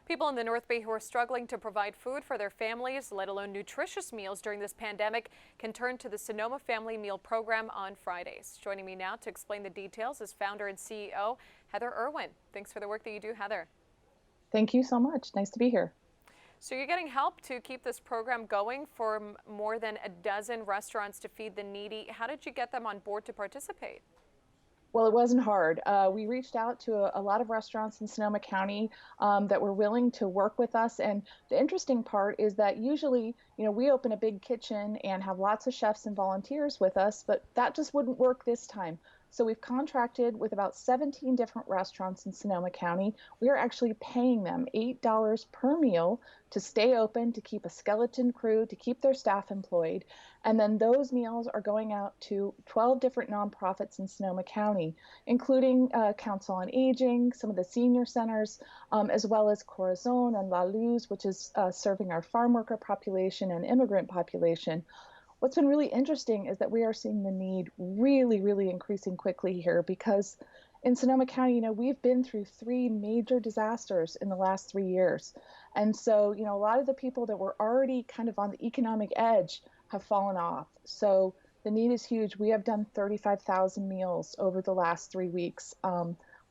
People in the North Bay who are struggling to provide food for their families, let alone nutritious meals during this pandemic, can turn to the Sonoma Family Meal program on Fridays. Joining me now to explain the details is founder and CEO Heather Irwin. Thanks for the work that you do, Heather. Thank you so much. Nice to be here. So you're getting help to keep this program going for more than a dozen restaurants to feed the needy. How did you get them on board to participate? Well, it wasn't hard. We reached out to a lot of restaurants in Sonoma County that were willing to work with us. And the interesting part is that usually, we open a big kitchen and have lots of chefs and volunteers with us, but that just wouldn't work this time. So we've contracted with about 17 different restaurants in Sonoma County. We are actually paying them $8 per meal to stay open, to keep a skeleton crew, to keep their staff employed. And then those meals are going out to 12 different nonprofits in Sonoma County, including Council on Aging, some of the senior centers, as well as Corazon and La Luz, which is serving our farm worker population and immigrant population. What's been really interesting is that we are seeing the need really increasing quickly here because in Sonoma County, we've been through 3 major disasters in the last 3 years. And so, a lot of the people that were already kind of on the economic edge have fallen off. So the need is huge. We have done 35,000 meals over the last 3 weeks.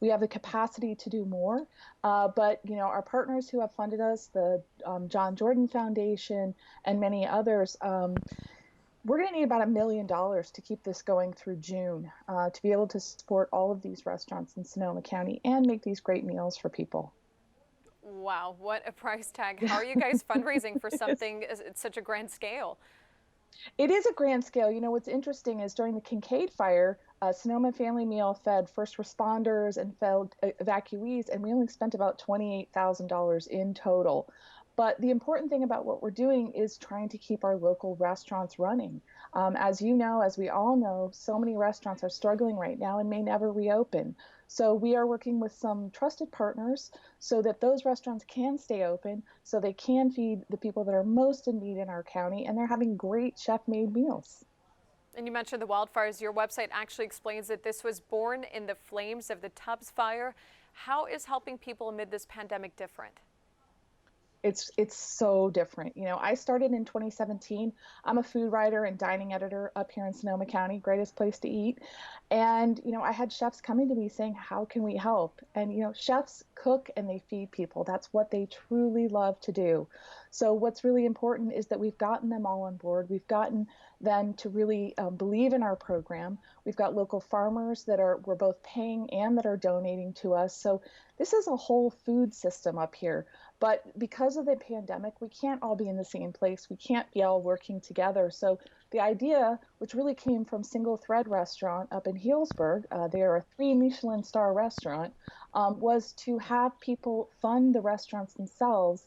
We have the capacity to do more, but our partners who have funded us, the John Jordan Foundation and many others, we're going to need about $1 million to keep this going through June to be able to support all of these restaurants in Sonoma County and make these great meals for people. Wow, what a price tag. How are you guys fundraising for something at such a grand scale? It is a grand scale. What's interesting is during the Kincaid fire, Sonoma Family Meal fed first responders and fed evacuees, and we only spent about $28,000 in total. But the important thing about what we're doing is trying to keep our local restaurants running. As you know, as we all know, so many restaurants are struggling right now and may never reopen. So we are working with some trusted partners so that those restaurants can stay open, so they can feed the people that are most in need in our county, and they're having great chef-made meals. And you mentioned the wildfires. Your website actually explains that this was born in the flames of the Tubbs fire. How is helping people amid this pandemic different? It's so different. I started in 2017. I'm a food writer and dining editor up here in Sonoma County, greatest place to eat. And, I had chefs coming to me saying, how can we help? And, chefs cook and they feed people. That's what they truly love to do. So what's really important is that we've gotten them all on board. We've gotten them to really believe in our program. We've got local farmers that we're both paying and that are donating to us. So this is a whole food system up here. But because of the pandemic, we can't all be in the same place. We can't be all working together. So the idea, which really came from Single Thread Restaurant up in Healdsburg, they are a 3 Michelin star restaurant, was to have people fund the restaurants themselves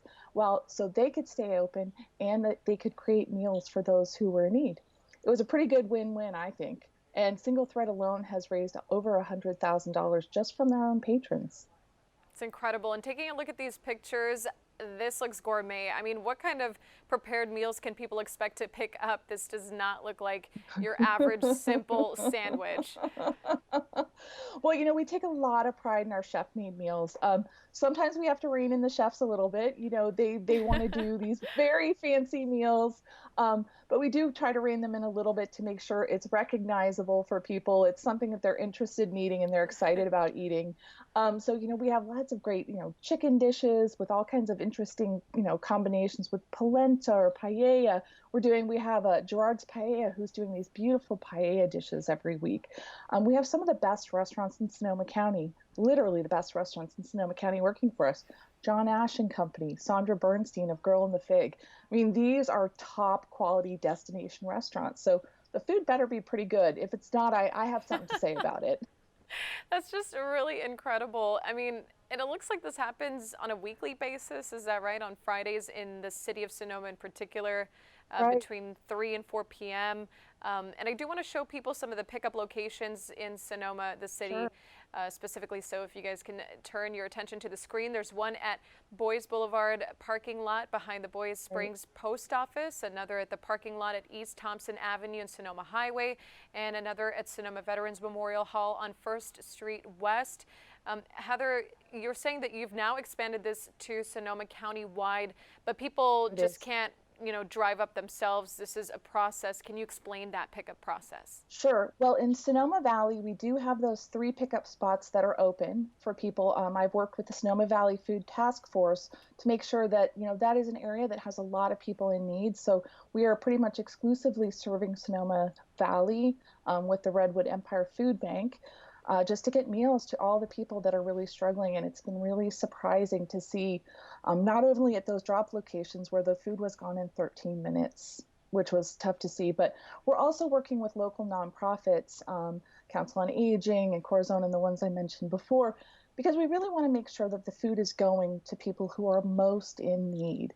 so they could stay open and that they could create meals for those who were in need. It was a pretty good win-win, I think. And Single Thread alone has raised over $100,000 just from their own patrons. It's incredible. And taking a look at these pictures, this looks gourmet. I mean, what kind of prepared meals can people expect to pick up? This does not look like your average simple sandwich. Well, we take a lot of pride in our chef-made meals. Sometimes we have to rein in the chefs a little bit. They want to do these very fancy meals, but we do try to rein them in a little bit to make sure it's recognizable for people. It's something that they're interested in eating and they're excited about eating. So, we have lots of great, chicken dishes with all kinds of interesting, combinations with polenta or paella. We have Gerard's Paella, who's doing these beautiful paella dishes every week. We have some of the best restaurants in Sonoma County, literally the best restaurants in Sonoma County working for us. John Ash and Company, Sandra Bernstein of Girl and the Fig. I mean, these are top quality destination restaurants. So the food better be pretty good. If it's not, I have something to say about it. That's just really incredible. I mean, and it looks like this happens on a weekly basis. Is that right? On Fridays in the city of Sonoma in particular, Right. between 3 and 4 p.m. And I do want to show people some of the pickup locations in Sonoma, the city. Sure. Specifically. So if you guys can turn your attention to the screen, there's one at Boys Boulevard parking lot behind the Boys Springs Post Office, another at the parking lot at East Thompson Avenue and Sonoma Highway, and another at Sonoma Veterans Memorial Hall on 1st Street West. Heather, you're saying that you've now expanded this to Sonoma County wide, but people It just is. can't, drive up themselves. This is a process. Can you explain that pickup process? Sure. Well, in Sonoma Valley, we do have those 3 pickup spots that are open for people. I've worked with the Sonoma Valley Food Task Force to make sure that, that is an area that has a lot of people in need. So we are pretty much exclusively serving Sonoma Valley with the Redwood Empire Food Bank. Just to get meals to all the people that are really struggling. And it's been really surprising to see not only at those drop locations where the food was gone in 13 minutes, which was tough to see, but we're also working with local nonprofits, Council on Aging and Corazon and the ones I mentioned before, because we really want to make sure that the food is going to people who are most in need.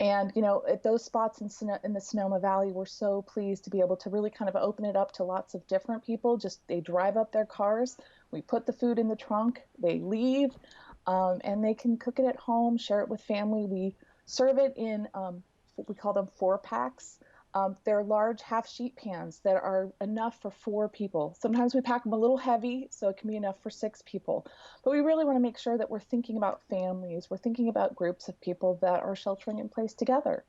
And, at those spots in the Sonoma Valley, we're so pleased to be able to really kind of open it up to lots of different people. Just they drive up their cars, we put the food in the trunk, they leave, and they can cook it at home, share it with family. We serve it in, we call them 4 packs. They're large half sheet pans that are enough for 4 people. Sometimes we pack them a little heavy, so it can be enough for 6 people. But we really want to make sure that we're thinking about families. We're thinking about groups of people that are sheltering in place together.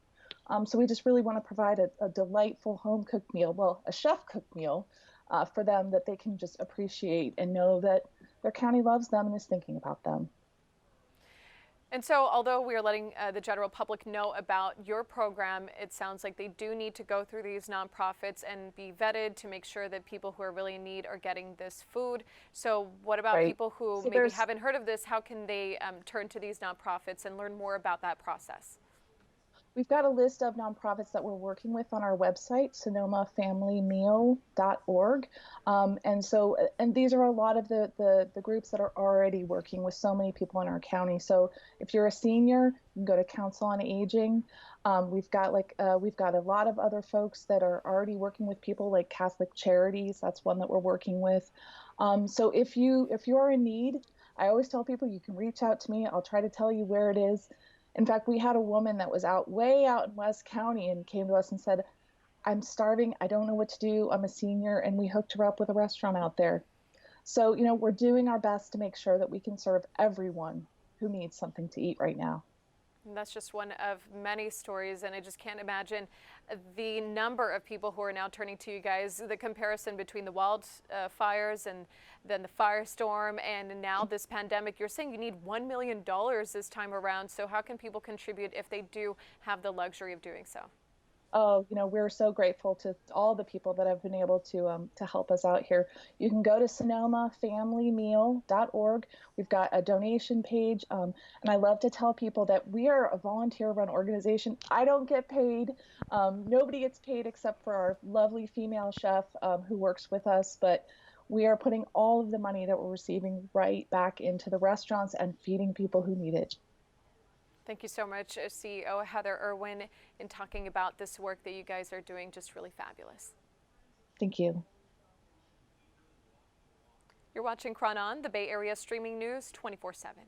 So we just really want to provide a delightful home cooked meal, well, a chef cooked meal for them that they can just appreciate and know that their county loves them and is thinking about them. And so, although we are letting the general public know about your program, it sounds like they do need to go through these nonprofits and be vetted to make sure that people who are really in need are getting this food. So, what about Right. people who So maybe there's haven't heard of this? How can they turn to these nonprofits and learn more about that process? We've got a list of nonprofits that we're working with on our website, sonomafamilymeal.org. And these are a lot of the groups that are already working with so many people in our county. So if you're a senior, you can go to Council on Aging. We've got a lot of other folks that are already working with people like Catholic Charities. That's one that we're working with. So if you're in need, I always tell people you can reach out to me. I'll try to tell you where it is. In fact, we had a woman that was way out in West County and came to us and said, I'm starving. I don't know what to do. I'm a senior. And we hooked her up with a restaurant out there. So, we're doing our best to make sure that we can serve everyone who needs something to eat right now. And that's just one of many stories, and I just can't imagine the number of people who are now turning to you guys. The comparison between the wildfires and then the firestorm and now this pandemic. You're saying you need $1 million this time around. So how can people contribute if they do have the luxury of doing so? Oh, we're so grateful to all the people that have been able to help us out here. You can go to sonomafamilymeal.org. We've got a donation page, and I love to tell people that we are a volunteer-run organization. I don't get paid. Nobody gets paid except for our lovely female chef who works with us, but we are putting all of the money that we're receiving right back into the restaurants and feeding people who need it. Thank you so much, CEO Heather Irwin, in talking about this work that you guys are doing. Just really fabulous. Thank you. You're watching Chron On, the Bay Area streaming news 24/7.